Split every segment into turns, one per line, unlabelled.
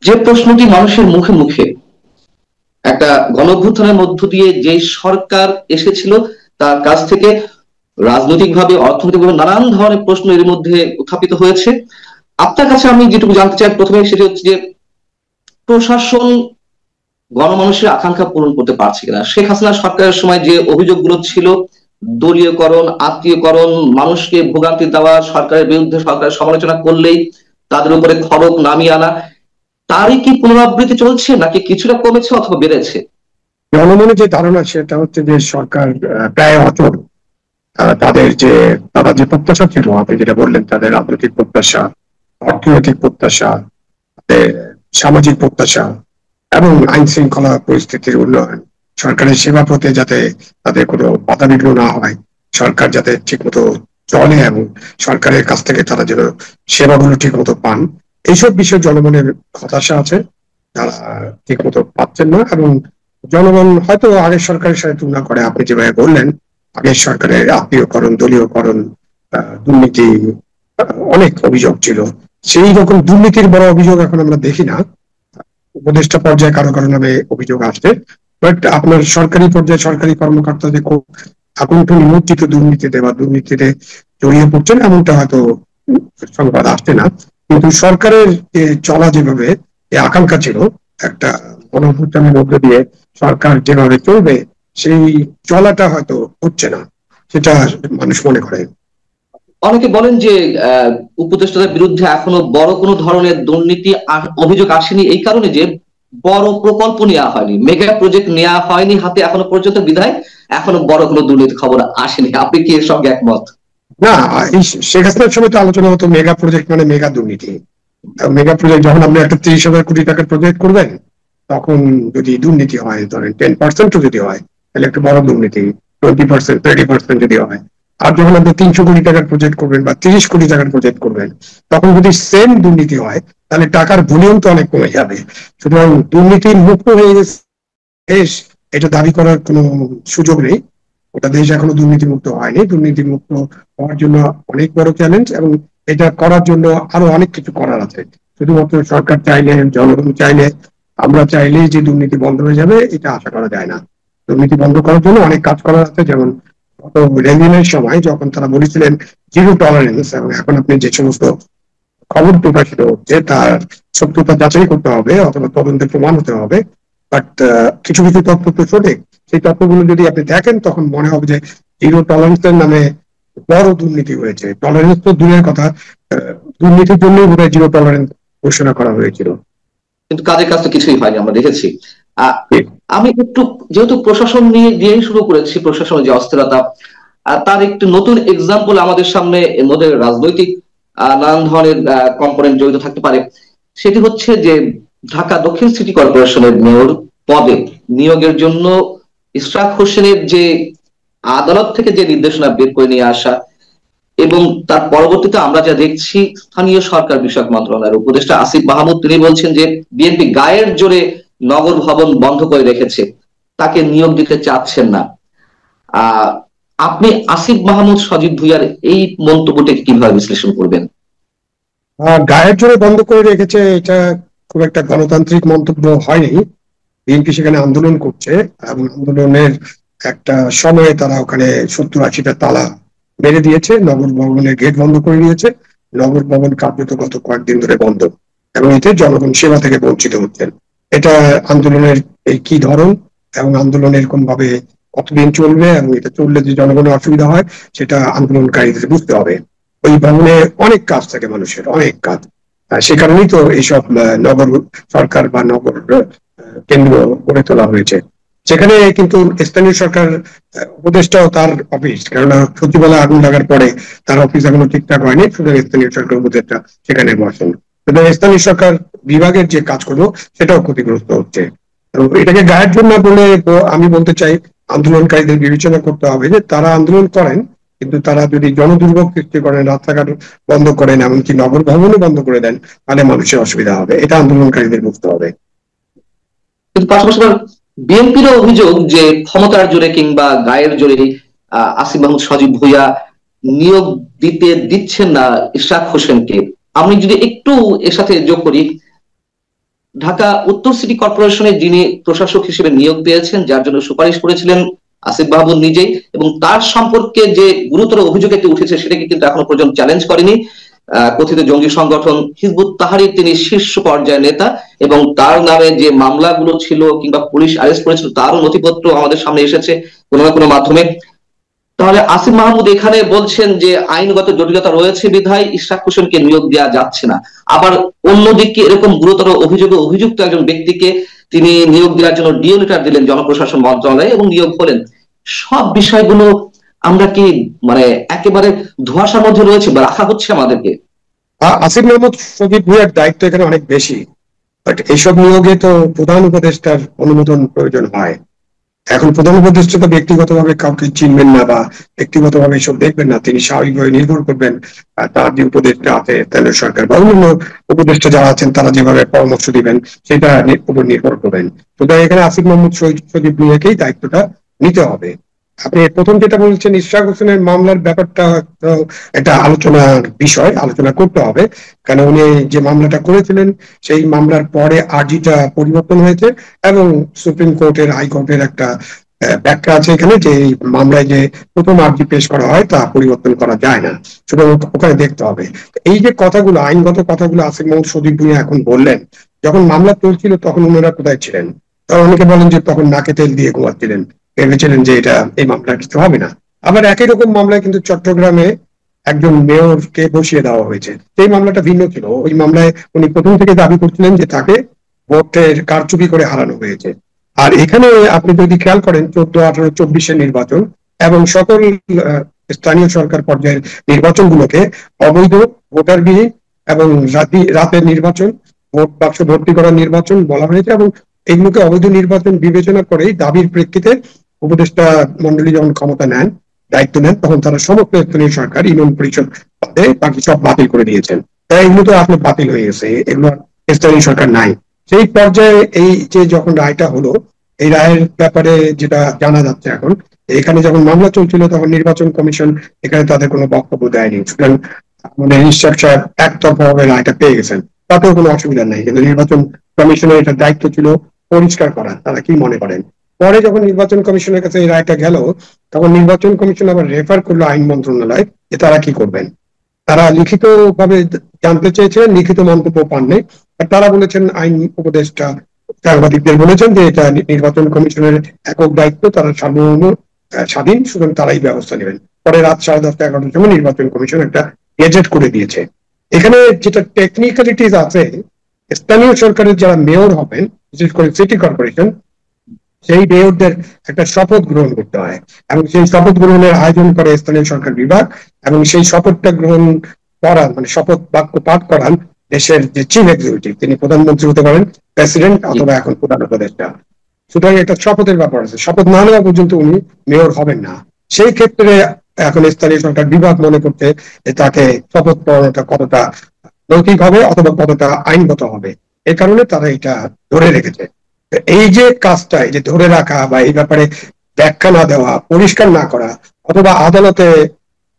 যে প্রশ্নটি মানুষের মুখে মুখে একটা গণঅভ্যুত্থানের মধ্য দিয়ে যে সরকার এসেছিল তার কাছ থেকে রাজনৈতিকভাবে অর্থনৈতিকভাবে নানান ধরনের প্রশ্ন এর মধ্যে উত্থাপিত হয়েছে। আপনার কাছে আমি যেটুকু জানতে চাই প্রথমে সেটি হচ্ছে যে প্রশাসন গণমানুষের আকাঙ্ক্ষা পূরণ করতে পারছে কিনা। শেখ হাসিনা সরকারের সময় যে অভিযোগগুলো ছিল, দলীয়করণ, আত্মীয়করণ, মানুষকে ভোগান্তি দেওয়া, সরকারের বিরুদ্ধে সরকারের সমালোচনা করলেই তাদের উপরে খড়গ নামিয়ে আনা, তারই কি পুনরাবৃত্তি চলছে নাকি কিছুটা কমেছে অথবা বেড়েছে?
জনমনে যে ধারণা সেটা হচ্ছে যে সরকার প্রায় অচল। তারা যে প্রত্যাশা ছিল, আপনি যেটা বললেন, তাদের রাজনৈতিক প্রত্যাশা, অর্থনৈতিক প্রত্যাশা, তাদের সামাজিক প্রত্যাশা এবং আইন শৃঙ্খলা পরিস্থিতির উন্নয়ন, সরকারের সেবা প্রতি যাতে তাদের কোনো বাধাবিঘ্ন না হয়, সরকার যাতে ঠিক মতো চলে এবং সরকারের কাছ থেকে তারা যেন সেবাগুলো ঠিক মতো পান, এইসব বিষয়ে জনমনের হতাশা আছে। তারা ঠিক মতো পাচ্ছেন না এবং জনগণ হয়তো আগের সরকারের সাথে তুলনা করে, আপনি যেভাবে বললেন, আগের সরকারের আত্মীয়করণ, দলীয়করণ, দুর্নীতি, অনেক অভিযোগ ছিল। সেই রকম দুর্নীতির বড় অভিযোগ এখন আমরা দেখি না। উপদেষ্টা পর্যায়ে কারো কারো নামে অভিযোগ আসছে, বাট আপনার সরকারি পর্যায়ে সরকারি কর্মকর্তাদের খুব আকণ্ঠ নিমজ্জিত দুর্নীতিতে বা দুর্নীতিতে জড়িয়ে পড়ছেন এমনটা হয়তো সংবাদ আসছে না। কিন্তু সরকারের চলা যেভাবে আকাঙ্ক্ষা ছিল, একটা গণঅভ্যুত্থানের মধ্যে দিয়ে সরকার যেভাবে চলবে, সেই চলাটা হয়তো হচ্ছে না, সেটা মানুষ মনে করে।
অনেকে বলেন যে উপদেষ্টাদের বিরুদ্ধে এখনো বড় কোনো ধরনের দুর্নীতি অভিযোগ আসেনি এই কারণে যে বড় প্রকল্প নেওয়া হয়নি, মেগা প্রজেক্ট নেওয়া হয়নি হাতে এখনো পর্যন্ত, বিধায় এখনো বড় কোনো দুর্নীতি খবর আসেনি। আপনি কি এর সঙ্গে একমত?
না, এই শেখ হাসিনার সময় তো আলোচনা হতো মেগা প্রজেক্ট মানে মেগা দুর্নীতি। মেগা প্রজেক্ট যখন আপনি একটা 30,000 কোটি টাকার প্রজেক্ট করবেন, তখন যদি দুর্নীতি হয়, ধরেন 10% যদি হয়, তাহলে একটা বড় দুর্নীতি। 20%, 30% যদি হয়। আর যখন আপনি 300 কোটি টাকার প্রজেক্ট করবেন বা 30 কোটি টাকার প্রজেক্ট করবেন, তখন যদি সেম দুর্নীতি হয়, তাহলে টাকার ভলিউম তো অনেক কমে যাবে। সুতরাং দুর্নীতি মুক্ত হয়ে গেছে দেশ, এটা দাবি করার কোনো সুযোগ নেই। ওটা দেশ এখনো দুর্নীতি মুক্ত হয়নি। দুর্নীতি মুক্ত হওয়ার জন্য অনেক বড় চ্যালেঞ্জ, এবং এটা করার জন্য আরো অনেক কিছু করার আছে। শুধুমাত্র সরকার চাইলে, জনগণ চাইলে, আমরা চাইলেই যে দুর্নীতি বন্ধ হয়ে যাবে, এটা আশা করা যায় না। দুর্নীতি বন্ধ করার জন্য অনেক কাজ করার আছে। যেমন গত রেজিমের সময় যখন তারা বলেছিলেন জিরো টলারেন্স, এবং এখন আপনি যে সমস্ত খবর প্রকাশিত হচ্ছে তার সত্যতা যাচাই করতে হবে অথবা তদন্তে প্রমাণ হতে হবে। বাট কিছু কিছু তথ্য তো সঠিক। সেই তথ্যগুলো যদি আপনি দেখেন, তখন মনে হবে যে জিরো টলারেন্সের নামে বড় দুর্নীতি হয়েছে। টলারেন্স তো দূরের কথা, দুর্নীতির জন্যই বোধহয় জিরো টলারেন্স ঘোষণা করা হয়েছিল।
কিন্তু কাজের কাজ তো কিছুই হয়নি, আমরা দেখেছি। আমি একটু যেহেতু প্রশাসন নিয়ে দিয়েই শুরু করেছি, প্রশাসনের যে অস্থিরতা, তার একটু নতুন এক্সাম্পল আমাদের সামনে, এর মধ্যে রাজনৈতিক নানান ধরনের কম্পোনেন্ট জড়িত থাকতে পারে। সেটি হচ্ছে যে ঢাকা দক্ষিণ সিটি কর্পোরেশনের মেয়র পদে নিয়োগের জন্য ইশরাক হোসেনের যে আদালত থেকে যে নির্দেশনা বের করে নিয়ে আসা, এবং তার পরবর্তীতে আমরা যা দেখছি, স্থানীয় সরকার বিষয়ক মন্ত্রণালয়ের উপদেষ্টা আসিফ মাহমুদ তিনি বলছেন যে বিএনপি গায়ের জোরে নগর ভবন বন্ধ করে রেখেছে, তাকে নিয়োগ দিতে চাচ্ছেন না। আহ আপনি আসিফ মাহমুদ সজীব ভুইয়ার এই মন্তব্যটাকে কিভাবে বিশ্লেষণ করবেন?
গায়ের জোরে বন্ধ করে রেখেছে, এটা খুব একটা গণতান্ত্রিক মন্তব্য হয়নি। বিএনপি সেখানে আন্দোলন করছে, এবং আন্দোলনের একটা সময়ে তারা ওখানে 70-80টা তালা মেরে দিয়েছে, নগর ভবনের গেট বন্ধ করে দিয়েছে। নগর ভবন কার্যত গত কয়েকদিন ধরে বন্ধ, এবং এতে জনগণ সেবা থেকে বঞ্চিত হচ্ছেন। এটা আন্দোলনের এই কি ধরন, এবং আন্দোলন এরকম ভাবে কতদিন চলবে, এবং এটা চললে যে জনগণের অসুবিধা হয়, সেটা আন্দোলনকারীদের বুঝতে হবে। ওই ভবনে অনেক কাজ থাকে, মানুষের অনেক কাজ। সে কারণেই তো এইসব নগর সরকার বা নগর কেন্দ্র গড়ে তোলা হয়েছে। সেখানে কিন্তু স্থানীয় সরকার উপদেষ্টাও তার অফিস, কেননা সচিবালয় আগুন লাগার পরে তার অফিস এখনো ঠিকঠাক হয়নি, সুতরাং স্থানীয় সরকার উপদেষ্টা সেখানে বসেন। সুতরাং স্থানীয় সরকার বিভাগের যে কাজগুলো সেটাও ক্ষতিগ্রস্ত হচ্ছে। এটাকে গায়ের জন্য বলে আমি বলতে চাই, আন্দোলনকারীদের বিবেচনা করতে হবে যে তারা আন্দোলন করেন, কিন্তু তারা যদি জনদুর্ভোগ সৃষ্টি করেন, রাস্তাঘাট বন্ধ করেন, এমনকি নগর ভবনও বন্ধ করে দেন, তাহলে মানুষের অসুবিধা হবে। এটা আন্দোলনকারীদের বুঝতে হবে।
কিন্তু পাশাপাশি বিএনপির অভিযোগ যে ক্ষমতার জোরে কিংবা গায়ের জোরে আসিফ মাহমুদ সজীব ভুইয়া নিয়োগ দিচ্ছেন না ইশরাক হোসেনকে। আমি যদি একটু এর সাথে যোগ করি, ঢাকা উত্তর সিটি কর্পোরেশনে যিনি প্রশাসক হিসেবে নিয়োগ দিয়েছেন, যার জন্য সুপারিশ করেছিলেন আসিফ মাহমুদ নিজেই, এবং তার সম্পর্কে যে গুরুতর অভিযোগ একটি উঠেছে সেটাকে কিন্তু এখনো পর্যন্ত চ্যালেঞ্জ করেনি কথিত জঙ্গি সংগঠন হিজবুত তাহরীর তিনি শীর্ষ পর্যায়ের নেতা, এবং তার নামে যে মামলাগুলো ছিল কিংবা পুলিশ অ্যারেস্ট করেছিল তারও নথিপত্র আমাদের সামনে এসেছে কোনো না কোনো মাধ্যমে। তাহলে আসিফ মাহমুদ এখানে বলছেন যে আইনগত জটিলতা রয়েছে বিধায় ইশরাক হোসেনকে নিয়োগ দেওয়া যাচ্ছে না, আবার অন্যদিকে এরকম গুরুতর অভিযোগে অভিযুক্ত একজন ব্যক্তিকে তিনি নিয়োগ দেওয়ার জন্য ডিও লেটার দিলেন জনপ্রশাসন মন্ত্রণালয়ে এবং নিয়োগ হলেন। সব বিষয়গুলো আমরা কি মানে একেবারে ধোঁয়াশার মধ্যে রয়েছে বা রাখা হচ্ছে আমাদেরকে?
আসিফ মাহমুদ সজীব ভুঁইয়ার দায়িত্ব এখানে অনেক বেশি, বাট এইসব নিয়োগে তো প্রধান উপদেষ্টার অনুমোদন প্রয়োজন হয়। এখন প্রধান উপদেষ্টা তো ব্যক্তিগতভাবে কাউকে চিনবেন না বা ব্যক্তিগতভাবে এসব দেখবেন না, তিনি স্বাভাবিকভাবে নির্ভর করবেন তার যে উপদেষ্টা আছে কেন্দ্র সরকার বা অন্যান্য উপদেষ্টা যারা আছেন তারা যেভাবে পরামর্শ দিবেন সেটা উপর নির্ভর করবেন। সুতরাং এখানে আসিফ মাহমুদ সজীব ভুঁইয়াকেই দায়িত্বটা নিতে হবে। আপনি প্রথম যেটা বলছেন ইশরাক হোসেনের মামলার ব্যাপারটা একটা আলোচনার বিষয়, আলোচনা করতে হবে, কারণ উনি যে মামলাটা করেছিলেন সেই মামলার পরে আর্জিটা পরিবর্তন হয়েছে এবং সুপ্রিম কোর্টের হাইকোর্টের একটা ব্যাখ্যা আছে এখানে যে এই মামলায় যে প্রথম আর্জি পেশ করা হয় তা পরিবর্তন করা যায় না, সুতরাং ওখানে দেখতে হবে। এই যে কথাগুলো আইনগত কথাগুলো আসিফ মাহমুদ সজীব ভুঁইয়া এখন বললেন, যখন মামলা চলছিল তখন ওনারা কোথায় ছিলেন? অনেকে বলেন যে তখন নাকে তেল দিয়ে ঘুমাচ্ছিলেন, ভেবেছিলেন যে এটা এই মামলার কিছু হবে না। আবার একই রকম মামলায় কিন্তু চট্টগ্রামে একজন মেয়রকে বসিয়ে দেওয়া হয়েছে, সেই মামলাটা ভিন্ন ছিল। ওই মামলায় উনি প্রথম থেকে দাবি করছিলেন যে তাকে ভোটের কারচুপি করে হারানো হয়েছে। আর এখানে আপনি যদি খেয়াল করেন 14, 18, 24-এর নির্বাচন এবং সকল স্থানীয় সরকার পর্যায়ের নির্বাচনগুলোকে অবৈধ, ভোটারবিহীন এবং রাতের নির্বাচন, ভোট বাক্স ভর্তি করার নির্বাচন বলা হয়েছে, এবং এগুলোকে অবৈধ নির্বাচন বিবেচনা করেই দাবির প্রেক্ষিতে উপদেষ্টা মন্ডলী যখন ক্ষমতা নেন, দায়িত্ব নেন, তখন তারা সমস্ত স্থানীয় সরকার ইউনিয়ন পরিষদ বাদে বাকি সব বাতিল করে দিয়েছেন। তাই এগুলো তো আসলে বাতিল হয়ে গেছে, এগুলো স্থানীয় সরকার নাই। সেই পর্যায়ে এই যে যখন রায়টা হলো, এই রায়ের ব্যাপারে যেটা জানা যাচ্ছে এখন, এখানে যখন মামলা চলছিল তখন নির্বাচন কমিশন এখানে তাদের কোনো বক্তব্য দেয়নি, সুতরাং মানে ইশরাক সাহেব একতরফা ভাবে রায়টা পেয়ে গেছেন, তাতেও কোনো অসুবিধা নেই। কিন্তু নির্বাচন কমিশনের এটা দায়িত্ব ছিল পরিষ্কার করা তারা কি মনে করেন। পরে যখন নির্বাচন কমিশনের কাছে এই রায়টা গেল, তখন নির্বাচন কমিশন আবার রেফার করলো আইন মন্ত্রণালয় যে তারা কি করবেন। তারা লিখিত ভাবে জানতে চেয়েছিলেন, লিখিত মন্তব্য পাননি। আর তারা বলেছেন, আইন উপদেষ্টা সাংবাদিকদের বলেছেন যে এটা নির্বাচন কমিশনের একক দায়িত্ব, তারা সার্বভৌম স্বাধীন, সুতরাং তারাই ব্যবস্থা নেবেন। পরে রাত 10:30, 11টার সময় নির্বাচন কমিশন একটা গেজেট করে দিয়েছে। এখানে যেটা টেকনিক্যালিটিস আছে, স্থানীয় সরকারের যারা মেয়র হবেন, বিশেষ করে সিটি কর্পোরেশন, সেই মেয়রদের একটা শপথ গ্রহণ করতে হয় এবং সেই শপথ গ্রহণের আয়োজন করে স্থানীয় সরকার বিভাগ, এবং সেই শপথটা গ্রহণ করান মানে শপথ বাক্য পাঠ করান দেশের যে চিফ এক্সিকিউটিভ, তিনি প্রধানমন্ত্রী হতে পারেন, প্রেসিডেন্ট অথবা এখন প্রধান উপদেষ্টা। সুতরাং একটা শপথের ব্যাপার আছে, শপথ না নেওয়া পর্যন্ত উনি মেয়র হবেন না। সেই ক্ষেত্রে এখন স্থানীয় সরকার বিভাগ মনে করতে যে তাকে শপথ পড়ানোটা কতটা নৈতিক হবে অথবা কতটা আইনগত হবে, এই কারণে তারা এটা ধরে রেখেছে। এই যে কাজটা, এই যে ধরে রাখা বা এই ব্যাপারে ব্যাখ্যা না দেওয়া, পরিষ্কার না করা, অথবা আদালতে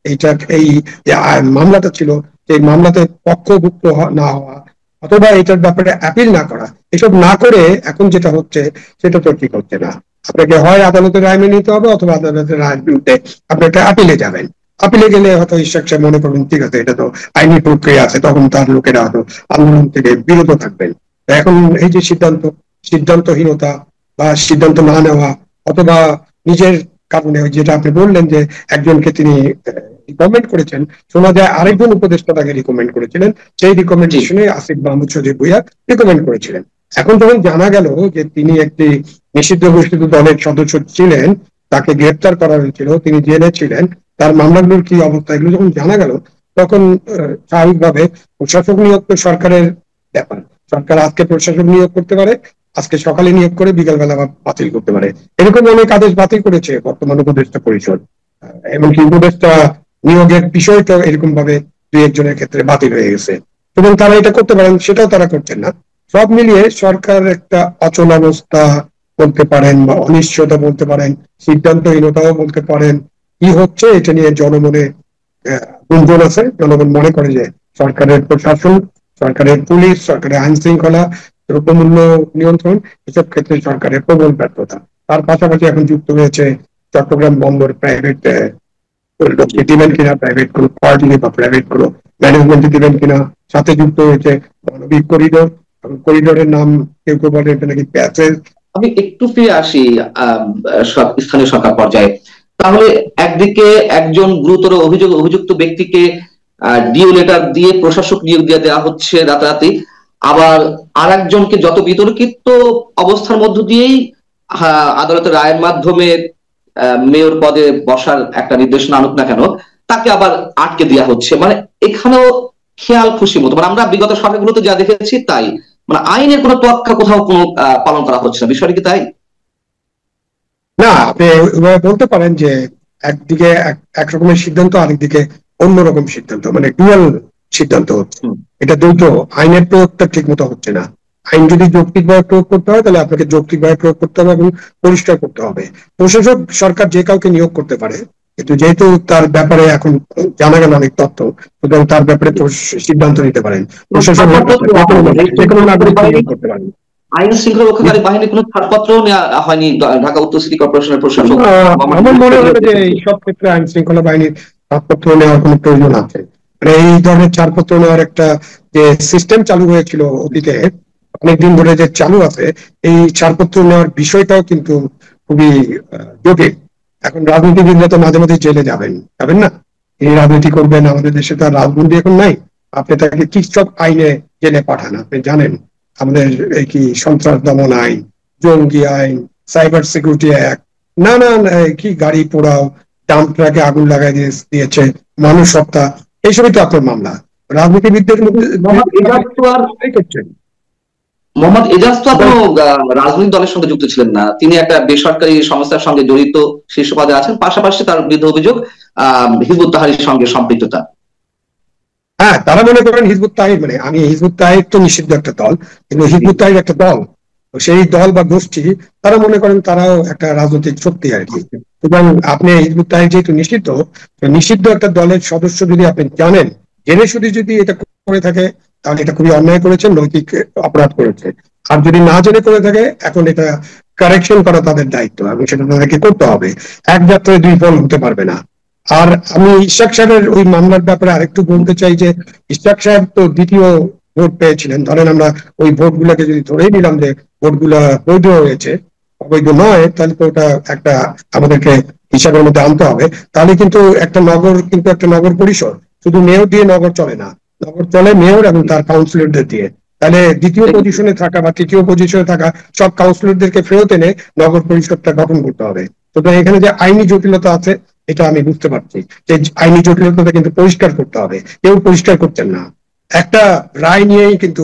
এইটা এই যে মামলাটা ছিল সেই মামলাতে পক্ষভুক্ত না হওয়া, অথবা এটার ব্যাপারে অ্যাপিল না করা, এসব না করে এখন যেটা হচ্ছে সেটা তো ঠিক হচ্ছে না। আপনাকে হয় আদালতের রায় মেনে নিতে হবে অথবা আদালতের রায়ের বিরুদ্ধে আপনাকে আপিলে যাবেন। আপিলে গেলে হয়তো ইশরাক সাহেব মনে করবেন ঠিক আছে এটা তো আইনি প্রক্রিয়া আছে, তখন তার লোকেরা হয়তো আন্দোলন থেকে বিরত থাকবেন। এখন এই যে সিদ্ধান্তহীনতা বা সিদ্ধান্ত না নেওয়া, অথবা নিজের কারণে যেটা আপনি বললেন যে একজনকে তিনি রিকমেন্ড করেছেন, শোনা যায় আরেকজন উপদেষ্টা তাকে রিকমেন্ড করেছিলেন, সেই রিকমেন্ডেশনে আসিফ মাহমুদ সজীব ভুঁইয়া রিকমেন্ড করেছিলেন। এখন যখন জানা গেল যে তিনি একটি নিষিদ্ধ ঘোষিত দলের সদস্য ছিলেন, তাকে গ্রেপ্তার করা হয়েছিল, তিনি জেলে ছিলেন, তার মামলাগুলোর কি অবস্থা, এগুলো যখন জানা গেল তখন স্বাভাবিকভাবে প্রশাসক নিয়োগ তো সরকারের ব্যাপার, সরকার আজকে প্রশাসক নিয়োগ করতে পারে, আজকে সকালে নিয়োগ করে বিকালবেলা বাতিল করতে পারে। এরকম অনেক আদেশ বাতিল করেছে বর্তমান উপদেষ্টা পরিষদ, এমনকি উপদেষ্টা নিয়োগের বিষয়টা এরকম ভাবে দুই একজনের ক্ষেত্রে বাতিল হয়ে গেছে, এবং তারা এটা করতে পারেন, সেটাও তারা করছেন না। সব মিলিয়ে সরকার একটা অচলাবস্থা বলতে পারেন বা অনিশ্চয়তা বলতে পারেন, সিদ্ধান্তহীনতাও বলতে পারেন। কি হচ্ছে এটা নিয়ে জনমনে গুঞ্জন আছে, জনগণ মনে করে যে সরকারের প্রশাসন, সরকারের পুলিশ, সরকারের আইন শৃঙ্খলা দ্রব্যমূল্য নিয়ন্ত্রণ, এসব ক্ষেত্রে সরকারের প্রবল ব্যর্থতা। তার পাশাপাশি এখন যুক্ত হয়েছে চট্টগ্রাম বন্দর প্রাইভেট লোককে দিবেন কিনা, প্রাইভেট কোনো পার্টি বা প্রাইভেট কোনো ম্যানেজমেন্টে দিবেন কিনা, সাথে যুক্ত হয়েছে মানবিক করিডোর। করিডোরের নাম কেউ কেউ বলে এটা নাকি প্যাসেজ।
আমি একটু ফিরে আসি স্থানীয় সরকার পর্যায়ে। তাহলে একদিকে একজন গুরুতর অভিযুক্ত ব্যক্তিকে ডিও লেটার দিয়ে প্রশাসক নিয়োগ দিয়ে দেওয়া হচ্ছে রাতারাতি, আবার আর একজনকে যত বিতর্কিত অবস্থার মধ্য দিয়েই আদালতের রায়ের মাধ্যমে মেয়র পদে বসার একটা নির্দেশনা আনুক না কেন, তাকে আবার আটকে দেওয়া হচ্ছে। মানে এখানেও খেয়াল খুশি মতো, মানে আমরা বিগত সরকারগুলোতে যা দেখেছি তাই, মানে আইনের কোনো তোয়াক্কা কোথাও কোনো পালন করা হচ্ছে না। বিষয়টা কি তাই?
না, আপনি বলতে পারেন যে একদিকে একরকমের সিদ্ধান্ত, আরেকদিকে অন্যরকম সিদ্ধান্ত, মানে ডুয়াল সিদ্ধান্ত হচ্ছে। এটা দ্বৈত, আইনের প্রয়োগটা ঠিক মতো হচ্ছে না। আইন যদি যৌক্তিকভাবে প্রয়োগ করতে হয় তাহলে আপনাকে যৌক্তিকভাবে প্রয়োগ করতে হবে এবং পরিষ্কার করতে হবে। প্রশাসক সরকার যে কাউকে নিয়োগ করতে পারে, কিন্তু যেহেতু তার ব্যাপারে এখন জানা গেল অনেক তথ্য, সুতরাং তার ব্যাপারে সিদ্ধান্ত নিতে পারেন। প্রশাসক যে কোনো নাগরিক নিয়োগ করতে পারেন।
আইন শৃঙ্খলা রক্ষাকারী বাহিনীর কোনো ছাড়পত্র নেওয়া হয়নি ঢাকা উত্তর সিটি কর্পোরেশনের প্রশাসক?
আমার মনে হয় যে এই সব ক্ষেত্রে আইন শৃঙ্খলা বাহিনীর ছাড়পত্র নেওয়ার কোনো প্রয়োজন আছে। মানে এই ধরনের ছাড়পত্র নেওয়ার একটা যে সিস্টেম চালু হয়েছিল অতীতে, অনেকদিন ধরে যে চালু আছে, এই ছাড়পত্র নেওয়ার বিষয়টাও কিন্তু খুবই জটিল। এখন রাজনীতিবিদরা তো মাঝে মাঝে জেলে যাবেন না, এই রাজনীতি করবেন। আমাদের দেশে তো আর রাজনীতি এখন নাই। আপনি তাকে টিকটক আইনে জেলে পাঠান, আপনি জানেন আমাদের এই কি সন্ত্রাস দমন আইন, জঙ্গি আইন, সাইবার সিকিউরিটি অ্যাক্ট, নানান কি গাড়ি পোড়াও, ডাম্প ট্রাকে আগুন লাগাই দিয়েছে, মানুষ হত্যা, এইসবই তো আপনার মামলা। রাজনীতিবিদদের করছেন।
মোহাম্মদ এজাজ তো কোনো রাজনৈতিক দলের সঙ্গে যুক্ত ছিলেন না, তিনি একটা বেসরকারি সংস্থার সঙ্গে জড়িত শীর্ষ পদে আছেন। পাশাপাশি তার বিরুদ্ধে অভিযোগ হিজবুত তাহরীরের সঙ্গে সম্পৃক্ততা।
হ্যাঁ, তারা মনে করেন হিজবুত তাহরীর, মানে আমি হিজবুত তাহরীর তো নিষিদ্ধ একটা দল, কিন্তু হিজবুত তাহরীর একটা দল, সেই দল বা গোষ্ঠী, তারা মনে করেন তারাও একটা রাজনৈতিক শক্তি আর কি। এবং আপনি হিজবুত তাহরীর যেহেতু নিষিদ্ধ, নিষিদ্ধ একটা দলের সদস্য যদি আপনি জানেন, জেনে শুধু যদি এটা করে থাকে, তাহলে এটা খুবই অন্যায় করেছে, নৈতিক অপরাধ করেছে। আর যদি না জেনে করে থাকে, এখন এটা কারেকশন করা তাদের দায়িত্ব এবং সেটা তাদেরকে করতে হবে। এক যাত্রায় দুই ফল হতে পারবে না। আর আমি ইশাক সাহেবের ওই মামলার ব্যাপারে আরেকটু বলতে চাই যে ইশাক সাহেব তো দ্বিতীয় ভোট পেয়েছিলেন। ধরেন আমরা ওই ভোট গুলাকে যদি ধরেই নিলাম যে ভোট গুলা বৈধ হয়েছে, অবৈধ নয়, তাহলে তো ওটা একটা আমাদেরকে হিসাবের মধ্যে আনতে হবে। তাহলে কিন্তু একটা নগর, কিন্তু একটা নগর পরিষদ শুধু মেয়র দিয়ে নগর চলে না, নগর চলে মেয়র এবং তার কাউন্সিলরদের দিয়ে। তাহলে দ্বিতীয় পজিশনে থাকা বা তৃতীয় পজিশনে থাকা সব কাউন্সিলরদেরকে ফেরত এনে নগর পরিষদটা গঠন করতে হবে। সুতরাং এখানে যে আইনি জটিলতা আছে, এটা আমি বুঝতে পারছি যে আইনি জটিলতা কিন্তু পরিষ্কার করতে হবে। কেউ পরিষ্কার করছেন না, একটা রায় নিয়েই কিন্তু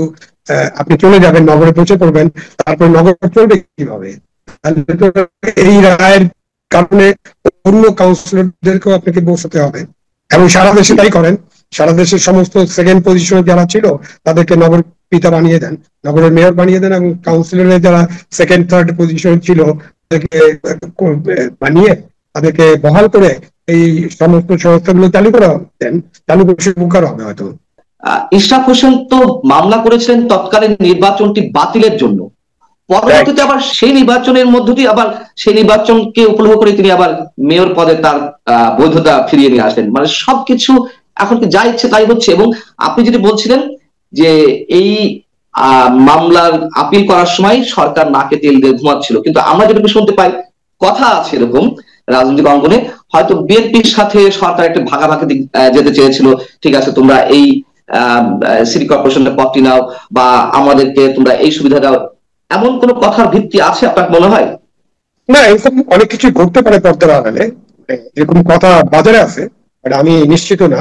আপনি চলে যাবেন, নগরে পৌঁছে পড়বেন, তারপরে নগর চলবে কিভাবে? এই রায়ের কারণে অন্য কাউন্সিলরদেরকেও আপনাকে বসাতে হবে এবং সারা দেশে তাই করেন। সারা দেশের সমস্ত সেকেন্ড পজিশনে যারা ছিল তাদেরকে নগর পিতা বানিয়ে দেন, নগরের মেয়র বানিয়ে দেন, এবং কাউন্সিলরে যারা সেকেন্ড থার্ড পজিশন ছিল তাদেরকে বানিয়ে তাদেরকে বহাল করে এই সমস্ত সংস্থাগুলো চালু করা দেন, চালু করে উপকার হবে হয়তো।
ইশরাক হোসেন তো মামলা করেছিলেন তৎকালীন নির্বাচনটি বাতিলের জন্য, পরবর্তীতে আবার সেই নির্বাচনের মধ্য দিয়ে আবার সেই নির্বাচনকে উপলক্ষ করে তিনি আবার মেয়র পদে তার বৈধতা ফিরিয়ে নিয়ে আসলেন। মানে সবকিছু এখন কি যা ইচ্ছে তাই হচ্ছে। এবং আপনি যেটা বলছিলেন যে এই মামলার আপিল করার সময় সরকার নাকে তেল দিয়ে ঘুমাচ্ছিল, কিন্তু আমরা যেটুকু শুনতে পাই, কথা আছে এরকম রাজনৈতিক অঙ্গনে, হয়তো বিএনপির সাথে সরকার একটা ভাগাভাগি যেতে চেয়েছিল। ঠিক আছে, তোমরা এই সিটি কর্পোরেশনের পদটি নাও, বা আমাদেরকে তোমরা এই সুবিধা দাও, এমন কোন কথার ভিত্তি আছে আপনার মনে হয়?
না, এরকম অনেক কিছু ঘটতে পারে পর্দার আড়ালে, এরকম কথা বাজারে আছে, বাট আমি নিশ্চিত না।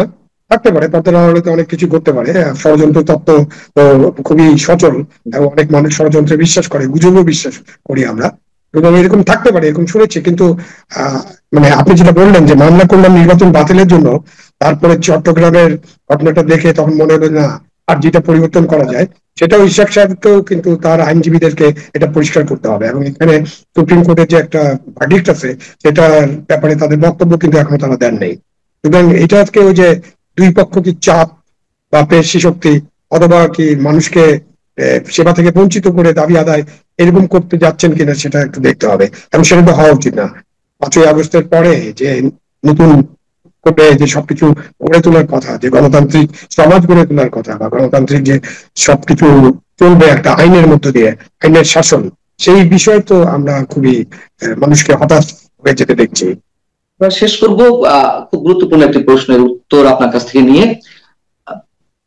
থাকতে পারে পর্দার আড়ালে, অনেক কিছু ঘটতে পারে। ষড়যন্ত্র তত্ত্ব তো খুবই সচল এবং অনেক মানুষ ষড়যন্ত্রে বিশ্বাস করে, গুজবও বিশ্বাস করি আমরা, এবং এরকম থাকতে পারে, এরকম শুনেছি। কিন্তু মানে আপনি যেটা বললেন যে মামলা করলাম নির্বাচন বাতিলের জন্য, তারপরে চট্টগ্রামের ঘটনাটা দেখে তখন মনে হলো না, আর যেটা পরিবর্তন করা যায় সেটাও ইশাক সাহেবকেও কিন্তু তার আইনজীবীদেরকে এটা পরিষ্কার করতে হবে। এবং এখানে সুপ্রিম কোর্টের যে একটা ভার্ডিক্ট আছে, সেটার ব্যাপারে তাদের বক্তব্য কিন্তু এখনো তারা দেন নেই। সুতরাং এটা আজকে ওই যে দুই পক্ষ কি চাপ বা পেশি শক্তি, অথবা কি মানুষকে সেবা থেকে বঞ্চিত করে দাবি আদায় এরকম করতে যাচ্ছেন কিনা সেটা একটু দেখতে হবে, এবং সেটা তো হওয়া উচিত না। 5ই আগস্টের পরে যে নতুন করে যে সবকিছু গড়ে তোলার কথা, যে গণতান্ত্রিক সমাজ গড়ে তোলার কথা, বা গণতান্ত্রিক যে সবকিছু চলবে একটা আইনের মধ্য দিয়ে, আইনের শাসন, সেই বিষয় তো আমরা খুবই মানুষকে হতাশ হয়ে যেতে দেখছি।
শেষ করবো খুব গুরুত্বপূর্ণ একটি প্রশ্নের উত্তর আপনার কাছ থেকে নিয়ে।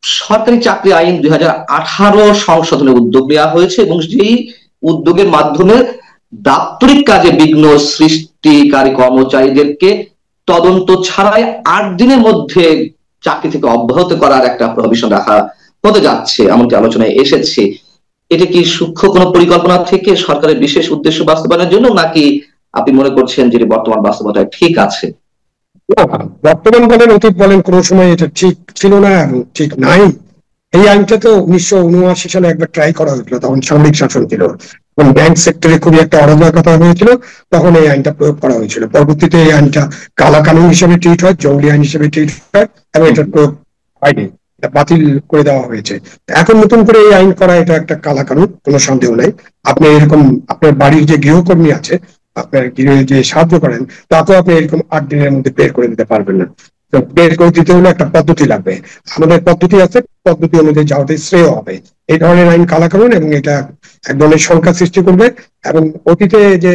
সরকারি চাকরি আইন 2018 সংশোধনের উদ্যোগ নেওয়া হয়েছে, এবং সেই উদ্যোগের মাধ্যমে দাপ্তরিক কাজে বিঘ্ন সৃষ্টিকারী কর্মচারীদেরকে তদন্ত ছাড়াই 8 দিনের মধ্যে চাকরি থেকে অব্যাহত করার একটা প্রভিশন রাখা হতে যাচ্ছে, এমনকি আলোচনায় এসেছে। এটা কি সূক্ষ্ম কোনো পরিকল্পনা থেকে সরকারের বিশেষ উদ্দেশ্য বাস্তবায়নের জন্য, নাকি আপনি মনে করছেন যে বর্তমান বাস্তবতায় ঠিক আছে?
বর্তমান বলেন অতীত বলেন, কোন সময় এটা ঠিক ছিল না এবং ঠিক নাই। এই আইনটা তো 1979 সালে একবার ট্রাই করা হয়েছিল, তখন সামরিক শাসন ছিল, এবং ব্যাংক সেক্টরে খুবই একটা অরাজকতা হয়েছিল, তখন এই আইনটা প্রয়োগ করা হয়েছিল। পরবর্তীতে এই আইনটা কালা কানুন হিসেবে ট্রিট হয়, জঙ্গলি আইন হিসেবে ট্রিট হয়, এবং এটার প্রয়োগ হয়নি, এটা বাতিল করে দেওয়া হয়েছে। এখন নতুন করে এই আইন করা, এটা একটা কালা কানুন, কোনো সন্দেহ নাই। আপনি এরকম আপনার বাড়ির যে গৃহকর্মী আছে, আপনার গৃহে যে সাহায্য করেন, তাকেও আপনি এরকম 8 দিনের মধ্যে বের করে দিতে পারবেন না। বের করে দিতে হলে একটা পদ্ধতি লাগবে, আমাদের পদ্ধতি আছে, পদ্ধতি অনুযায়ী যাওয়াতে শ্রেয় হবে। এই ধরনের আইন কালা কানুন, এবং এটা এক ধরনের শঙ্কা সৃষ্টি করবে। এবং অতীতে যে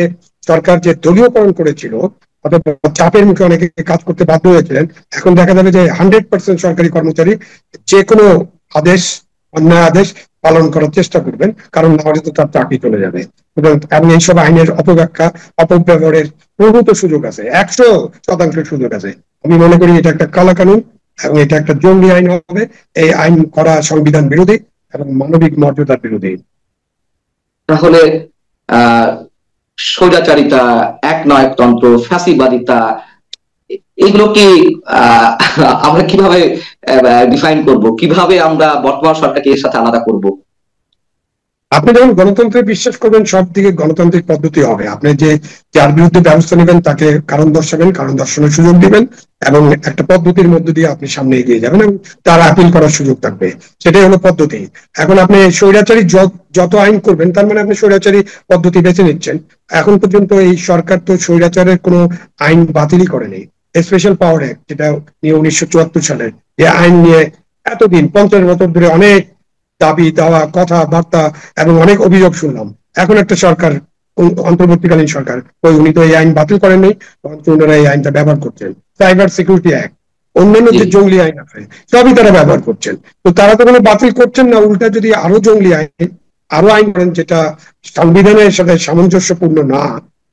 সরকার যে দলীয়করণ করেছিল, অথবা চাপের মুখে অনেকে কাজ করতে বাধ্য হয়েছিলেন, এখন দেখা যাবে যে 100% সরকারি কর্মচারী যে কোনো আদেশ, অন্যায় আদেশ পালন করার চেষ্টা করবেন, কারণ না হলে তো তার চাকরি চলে যাবে। এবং এইসব আইনের অপব্যাখ্যা, অপব্যবহারের প্রভূত সুযোগ আছে, 100% সুযোগ আছে। আমি মনে করি এটা একটা কালা কানুন, এবং এটা একটা জঙ্গি আইন হবে। এই আইন করা সংবিধান বিরোধী এবং মানবিক মর্যাদার বিরোধী।
তাহলে আহ স্বৈরাচারিতা, একনায়কতন্ত্র, ফ্যাসিবাদিতা, এগুলো কি আমরা কিভাবে ডিফাইন করব, কিভাবে আমরা বর্তমান সরকারকে এর সাথে আলাদা করব?
আপনি যখন গণতন্ত্রে বিশ্বাস করবেন, সব দিকে গণতান্ত্রিক পদ্ধতি হবে। আপনি যে যার বিরুদ্ধে ব্যবস্থা নেবেন তাকে কারণ দর্শাবেন, কারণ দর্শানোর সুযোগ দিবেন, এবং একটা পদ্ধতির মধ্য দিয়ে আপনি সামনে এগিয়ে যাবেন, এবং তার আপিল করার সুযোগ থাকবে। সেটাই হলো পদ্ধতি। এখন আপনি স্বৈরাচারী যত আইন করবেন, তার মানে আপনি স্বৈরাচারী পদ্ধতি বেছে নিচ্ছেন। এখন পর্যন্ত এই সরকার তো স্বৈরাচারের কোনো আইন বাতিলই করেনি। স্পেশাল পাওয়ার অ্যাক্ট, যেটা নিয়ে 1974 সালের, যে আইন নিয়ে এতদিন 50 বছর ধরে অনেক দাবি দেওয়া, কথাবার্তা এবং অনেক অভিযোগ শুনলাম। এখন একটা সরকার, অন্তর্বর্তীকালীন সরকার, উনি তো এই আইন বাতিল করেননি, বরঞ্চ ওনারা এই আইনটা ব্যবহার করছেন। সাইবার সিকিউরিটি অ্যাক্ট, অন্যান্য যে জঙ্গলি আইন আছে, সবই তারা ব্যবহার করছেন। তো তারা তো কোনো বাতিল করছেন না, উল্টা যদি আরো জঙ্গলি আইন, আরো আইন করেন যেটা সংবিধানের সাথে সামঞ্জস্যপূর্ণ না,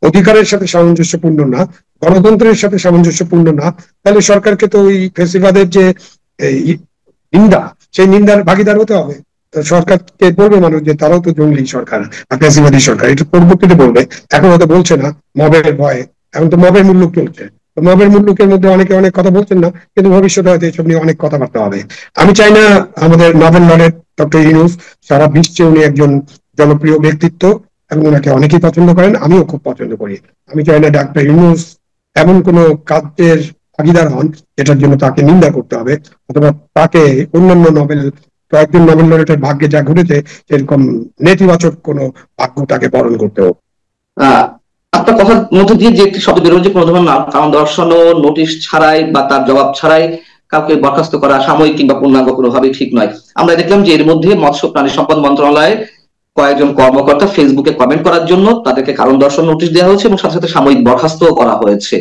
অধিকারের সাথে সামঞ্জস্যপূর্ণ না, গণতন্ত্রের সাথে সামঞ্জস্যপূর্ণ না, তাহলে সরকারকে তো ওই ফেসিবাদের যে নিন্দা, সেই নিন্দার ভাগিদার হতে হবে। সরকারকে বলবে মানুষ যে তারাও তো জঙ্গলি সরকার, ফ্যাসিবাদী সরকার, এটা পরবর্তীতে বলবে। এখন হয়তো বলছে না, মবের ভয়ে। এখন তো মবের মূল্য চলছে, মবের মূল্যের মধ্যে অনেকে অনেক কথা বলছেন না, কিন্তু ভবিষ্যতে হয়তো এসব নিয়ে অনেক কথাবার্তা হবে। আমি চাই না আমাদের নোবেল লরেট ডক্টর ইউনূস, সারা বিশ্বে উনি একজন জনপ্রিয় ব্যক্তিত্ব, এবং ওনাকে অনেকেই পছন্দ করেন, আমিও খুব পছন্দ করি। আমি চাই না ডাক্তার ইউনূস এমন কোন কাজের ভাগিদার হন যেটার জন্য তাকে নিন্দা করতে হবে, অথবা তাকে অন্যান্য নোবেল, কয়েকজন নোবেল লরেটের ভাগ্যে যা ঘটেছে সেরকম নেতিবাচক কোনো ভাগ্য তাকে বরণ করতে হবে।
আপনার কথার মধ্যে দিয়ে যে একটি শব্দ বেরোচ্ছে, কোনো ধরনের কারণ দর্শানো, নোটিশ ছাড়াই বা তার জবাব ছাড়াই কাউকে বরখাস্ত করা সাময়িক কিংবা পূর্ণাঙ্গ কোনোভাবেই ঠিক নয়। আমরা দেখলাম যে এর মধ্যে মৎস্য প্রাণী সম্পদ মন্ত্রণালয়ের কয়েকজন কর্মকর্তা ফেসবুকে কমেন্ট করার জন্য তাদেরকে কারণ দর্শন নোটিশ দেওয়া হয়েছে, এবং সাথে সাথে সাময়িক বরখাস্ত করা হয়েছে।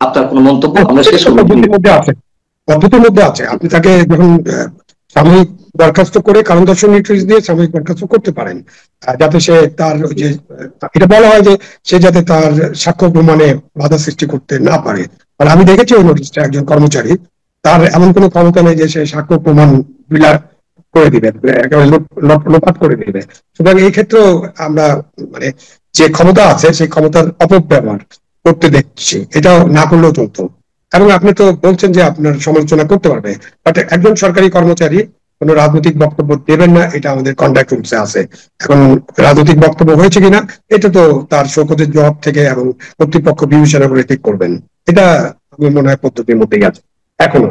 আপনার কোনো মন্তব্য? আমরা শেষ
পদ্ধতির মধ্যে আছে, পদ্ধতির মধ্যে আছে। আপনি তাকে যখন সাময়িক বরখাস্ত করে কারণ দর্শন নোটিশ দিয়ে সাময়িক বরখাস্ত করতে পারেন, যাতে সে তার যে, এটা বলা হয় যে সে যাতে তার সাক্ষ্য প্রমাণে বাধা সৃষ্টি করতে না পারে। আর আমি দেখেছি ওই নোটিশটা, একজন কর্মচারী, তার এমন কোনো ক্ষমতা নেই যে সে সাক্ষ্য প্রমাণ বিলাপ করে দিবে, একেবারে লোপাট করে দিবে। সুতরাং এই ক্ষেত্রেও আমরা মানে যে ক্ষমতা আছে সেই ক্ষমতার অপব্যবহার করতে দেখছি, এটা না করলেও চলতো। এবং আপনি তো বলছেন যে আপনার সমালোচনা করতে পারবে, বাট একজন সরকারি কর্মচারী কোন রাজনৈতিক বক্তব্য দেবেন না, এটা আমাদের কন্ডাক্ট রুলসে আছে। এখন রাজনৈতিক বক্তব্য হয়েছে কিনা এটা তো তার শোকজের জবাব থেকে এবং কর্তৃপক্ষ বিবেচনা করে ঠিক করবেন। এটা আমি মনে হয় পদ্ধতির মধ্যেই আছে এখনো।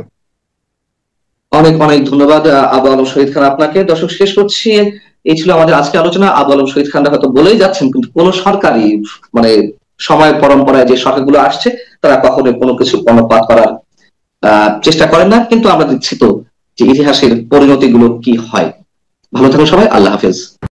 অনেক অনেক ধন্যবাদ আবু আলম শহীদ খান আপনাকে। দর্শক, শেষ করছি এই ছিল আমাদের আজকে আলোচনা। আবু আলম শহীদ খানরা হয়তো বলেই যাচ্ছেন, কিন্তু কোন সরকারি মানে সময় পরম্পরায় যে সরকারগুলো আসছে তারা কখনো কোনো কিছু কর্ণপাত করার চেষ্টা করেন না, কিন্তু আমরা দেখছি তো যে ইতিহাসের পরিণতি গুলো কি হয়। ভালো থাকুন সবাই, আল্লাহ হাফেজ।